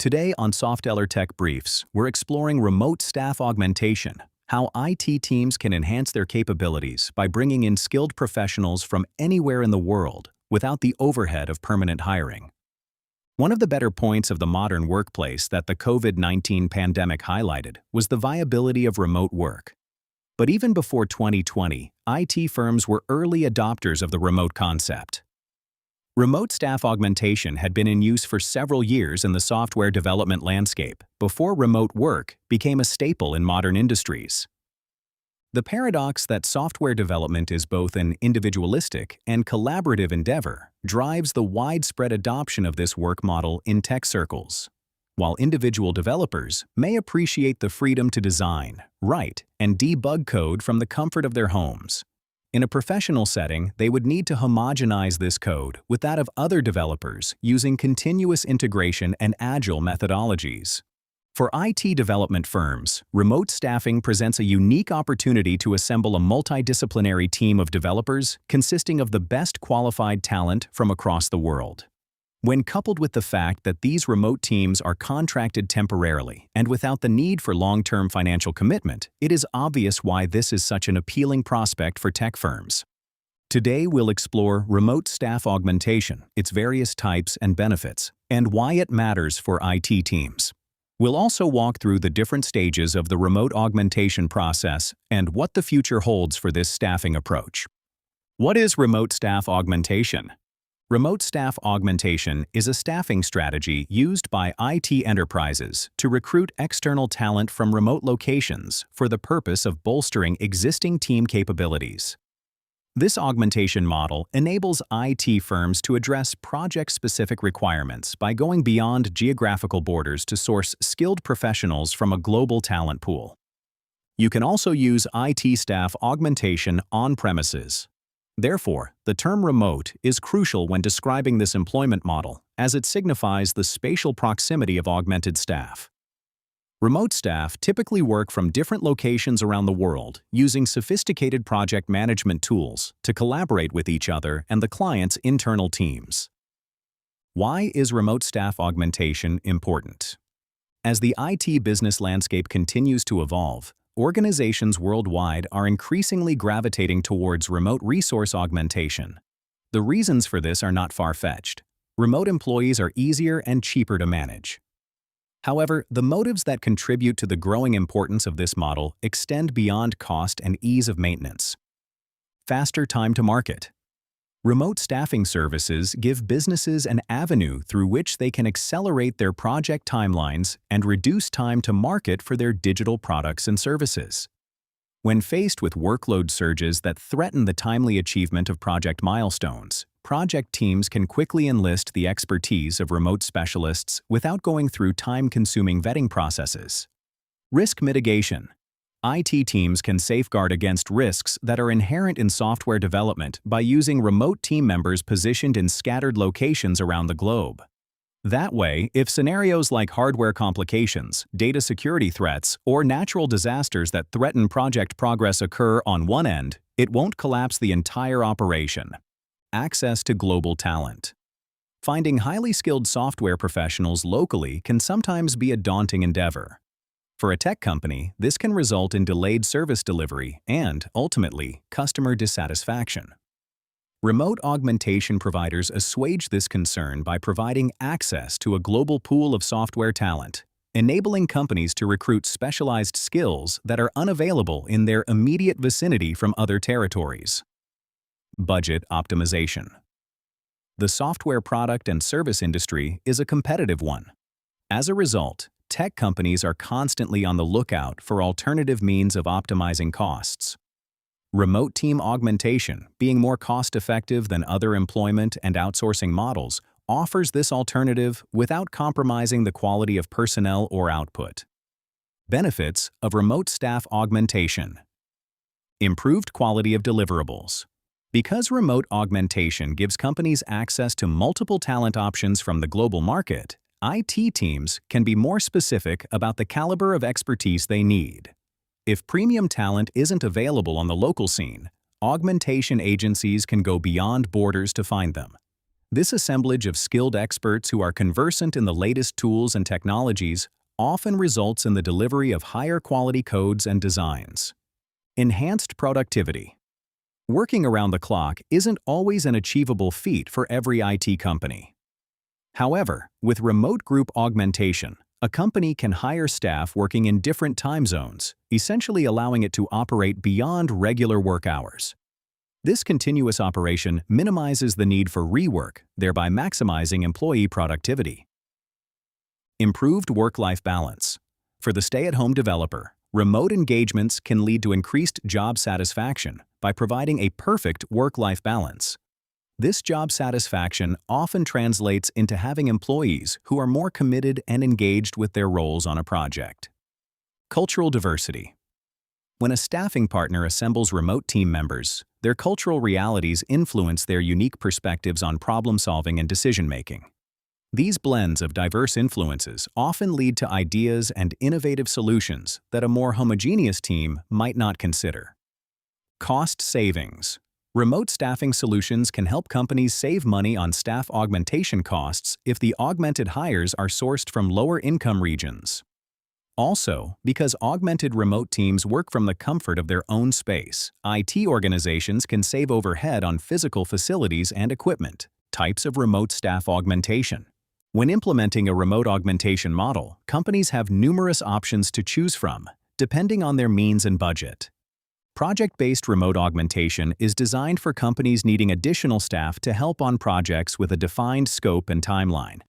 Today on Softeller Tech Briefs, we're exploring remote staff augmentation, how IT teams can enhance their capabilities by bringing in skilled professionals from anywhere in the world without the overhead of permanent hiring. One of the better points of the modern workplace that the COVID-19 pandemic highlighted was the viability of remote work. But even before 2020, IT firms were early adopters of the remote concept. Remote staff augmentation had been in use for several years in the software development landscape before remote work became a staple in modern industries. The paradox that software development is both an individualistic and collaborative endeavor drives the widespread adoption of this work model in tech circles. While individual developers may appreciate the freedom to design, write, and debug code from the comfort of their homes, in a professional setting, they would need to homogenize this code with that of other developers using continuous integration and agile methodologies. For IT development firms, remote staffing presents a unique opportunity to assemble a multidisciplinary team of developers consisting of the best qualified talent from across the world. When coupled with the fact that these remote teams are contracted temporarily and without the need for long-term financial commitment, it is obvious why this is such an appealing prospect for tech firms. Today we'll explore remote staff augmentation, its various types and benefits, and why it matters for IT teams. We'll also walk through the different stages of the remote augmentation process and what the future holds for this staffing approach. What is remote staff augmentation? Remote staff augmentation is a staffing strategy used by IT enterprises to recruit external talent from remote locations for the purpose of bolstering existing team capabilities. This augmentation model enables IT firms to address project-specific requirements by going beyond geographical borders to source skilled professionals from a global talent pool. You can also use IT staff augmentation on-premises. Therefore, the term remote is crucial when describing this employment model, as it signifies the spatial proximity of augmented staff. Remote staff typically work from different locations around the world using sophisticated project management tools to collaborate with each other and the client's internal teams. Why is remote staff augmentation important? As the IT business landscape continues to evolve, organizations worldwide are increasingly gravitating towards remote resource augmentation. The reasons for this are not far-fetched. Remote employees are easier and cheaper to manage. However, the motives that contribute to the growing importance of this model extend beyond cost and ease of maintenance. Faster time to market. Remote staffing services give businesses an avenue through which they can accelerate their project timelines and reduce time to market for their digital products and services. When faced with workload surges that threaten the timely achievement of project milestones, project teams can quickly enlist the expertise of remote specialists without going through time-consuming vetting processes. Risk mitigation. IT teams can safeguard against risks that are inherent in software development by using remote team members positioned in scattered locations around the globe. That way, if scenarios like hardware complications, data security threats, or natural disasters that threaten project progress occur on one end, it won't collapse the entire operation. Access to global talent. Finding highly skilled software professionals locally can sometimes be a daunting endeavor. For a tech company, this can result in delayed service delivery and, ultimately, customer dissatisfaction. Remote augmentation providers assuage this concern by providing access to a global pool of software talent, enabling companies to recruit specialized skills that are unavailable in their immediate vicinity from other territories. Budget optimization. The software product and service industry is a competitive one. As a result, tech companies are constantly on the lookout for alternative means of optimizing costs. Remote team augmentation, being more cost-effective than other employment and outsourcing models, offers this alternative without compromising the quality of personnel or output. Benefits of remote staff augmentation. Improved quality of deliverables. Because remote augmentation gives companies access to multiple talent options from the global market, IT teams can be more specific about the caliber of expertise they need. If premium talent isn't available on the local scene, augmentation agencies can go beyond borders to find them. This assemblage of skilled experts who are conversant in the latest tools and technologies often results in the delivery of higher quality codes and designs. Enhanced productivity. Working around the clock isn't always an achievable feat for every IT company. However, with remote group augmentation, a company can hire staff working in different time zones, essentially allowing it to operate beyond regular work hours. This continuous operation minimizes the need for rework, thereby maximizing employee productivity. Improved work-life balance. For the stay-at-home developer, remote engagements can lead to increased job satisfaction by providing a perfect work-life balance. This job satisfaction often translates into having employees who are more committed and engaged with their roles on a project. Cultural diversity. When a staffing partner assembles remote team members, their cultural realities influence their unique perspectives on problem-solving and decision-making. These blends of diverse influences often lead to ideas and innovative solutions that a more homogeneous team might not consider. Cost savings. Remote staffing solutions can help companies save money on staff augmentation costs if the augmented hires are sourced from lower-income regions. Also, because augmented remote teams work from the comfort of their own space, IT organizations can save overhead on physical facilities and equipment. Types of remote staff augmentation. When implementing a remote augmentation model, companies have numerous options to choose from, depending on their means and budget. Project-based remote augmentation is designed for companies needing additional staff to help on projects with a defined scope and timeline.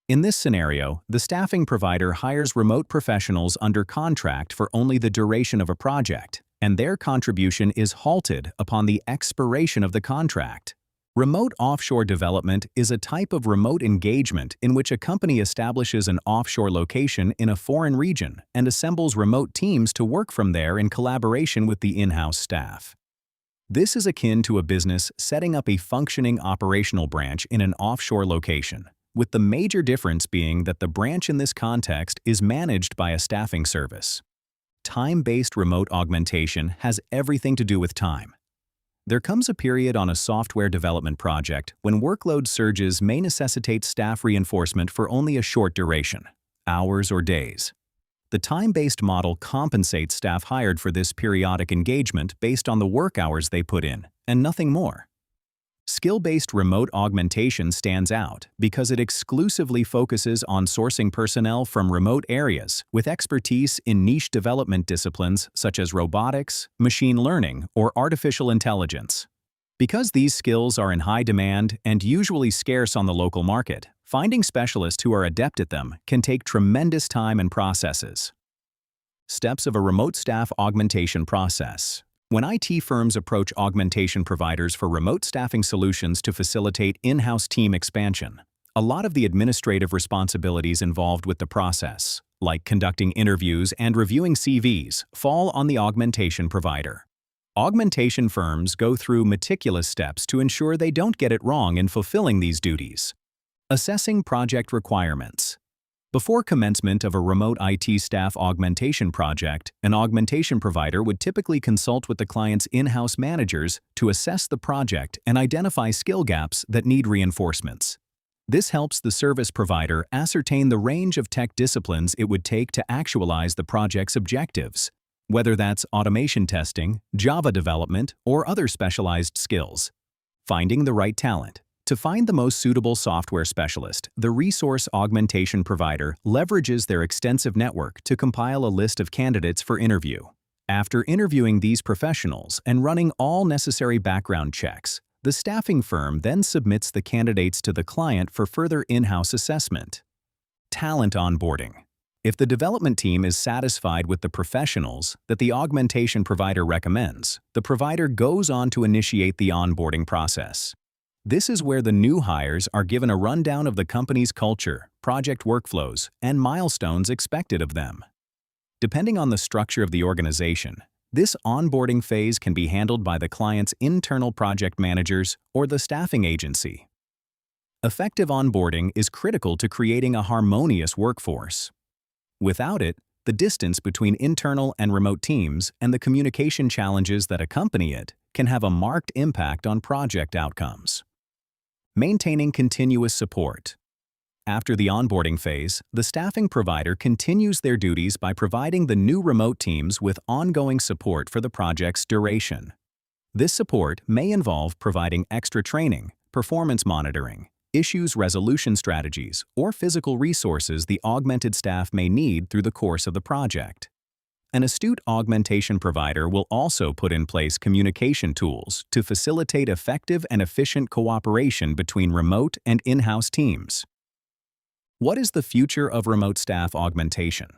In this scenario, the staffing provider hires remote professionals under contract for only the duration of a project, and their contribution is halted upon the expiration of the contract. Remote offshore development is a type of remote engagement in which a company establishes an offshore location in a foreign region and assembles remote teams to work from there in collaboration with the in-house staff. This is akin to a business setting up a functioning operational branch in an offshore location, with the major difference being that the branch in this context is managed by a staffing service. Time-based remote augmentation has everything to do with time. There comes a period on a software development project when workload surges may necessitate staff reinforcement for only a short duration, hours or days. The time-based model compensates staff hired for this periodic engagement based on the work hours they put in, and nothing more. Skill-based remote augmentation stands out because it exclusively focuses on sourcing personnel from remote areas with expertise in niche development disciplines such as robotics, machine learning, or artificial intelligence. Because these skills are in high demand and usually scarce on the local market, finding specialists who are adept at them can take tremendous time and processes. Steps of a remote staff augmentation process. When IT firms approach augmentation providers for remote staffing solutions to facilitate in-house team expansion, a lot of the administrative responsibilities involved with the process, like conducting interviews and reviewing CVs, fall on the augmentation provider. Augmentation firms go through meticulous steps to ensure they don't get it wrong in fulfilling these duties. Assessing project requirements. Before commencement of a remote IT staff augmentation project, an augmentation provider would typically consult with the client's in-house managers to assess the project and identify skill gaps that need reinforcements. This helps the service provider ascertain the range of tech disciplines it would take to actualize the project's objectives, whether that's automation testing, Java development, or other specialized skills. Finding the right talent. To find the most suitable software specialist, the resource augmentation provider leverages their extensive network to compile a list of candidates for interview. After interviewing these professionals and running all necessary background checks, the staffing firm then submits the candidates to the client for further in-house assessment. Talent onboarding. If the development team is satisfied with the professionals that the augmentation provider recommends, the provider goes on to initiate the onboarding process. This is where the new hires are given a rundown of the company's culture, project workflows, and milestones expected of them. Depending on the structure of the organization, this onboarding phase can be handled by the client's internal project managers or the staffing agency. Effective onboarding is critical to creating a harmonious workforce. Without it, the distance between internal and remote teams and the communication challenges that accompany it can have a marked impact on project outcomes. Maintaining continuous support. After the onboarding phase, the staffing provider continues their duties by providing the new remote teams with ongoing support for the project's duration. This support may involve providing extra training, performance monitoring, issues resolution strategies, or physical resources the augmented staff may need through the course of the project. An astute augmentation provider will also put in place communication tools to facilitate effective and efficient cooperation between remote and in-house teams. What is the future of remote staff augmentation?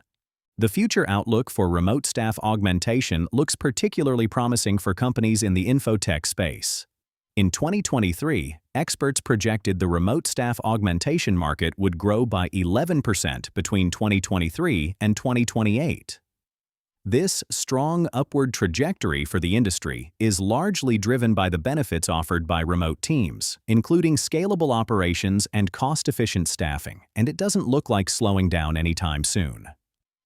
The future outlook for remote staff augmentation looks particularly promising for companies in the infotech space. In 2023, experts projected the remote staff augmentation market would grow by 11% between 2023 and 2028. This strong upward trajectory for the industry is largely driven by the benefits offered by remote teams, including scalable operations and cost-efficient staffing, and it doesn't look like slowing down anytime soon.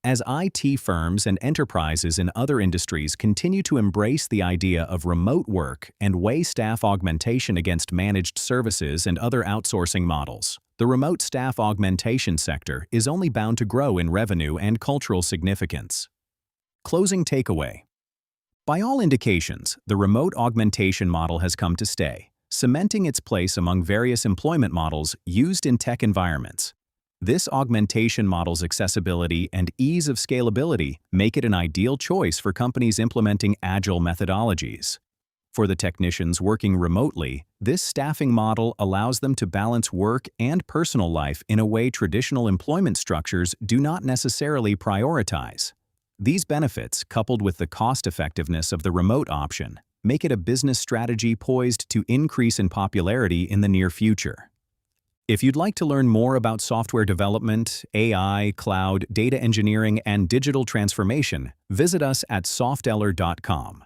As IT firms and enterprises in other industries continue to embrace the idea of remote work and weigh staff augmentation against managed services and other outsourcing models, the remote staff augmentation sector is only bound to grow in revenue and cultural significance. Closing takeaway. By all indications, the remote augmentation model has come to stay, cementing its place among various employment models used in tech environments. This augmentation model's accessibility and ease of scalability make it an ideal choice for companies implementing agile methodologies. For the technicians working remotely, this staffing model allows them to balance work and personal life in a way traditional employment structures do not necessarily prioritize. These benefits, coupled with the cost-effectiveness of the remote option, make it a business strategy poised to increase in popularity in the near future. If you'd like to learn more about software development, AI, cloud, data engineering, and digital transformation, visit us at softeller.com.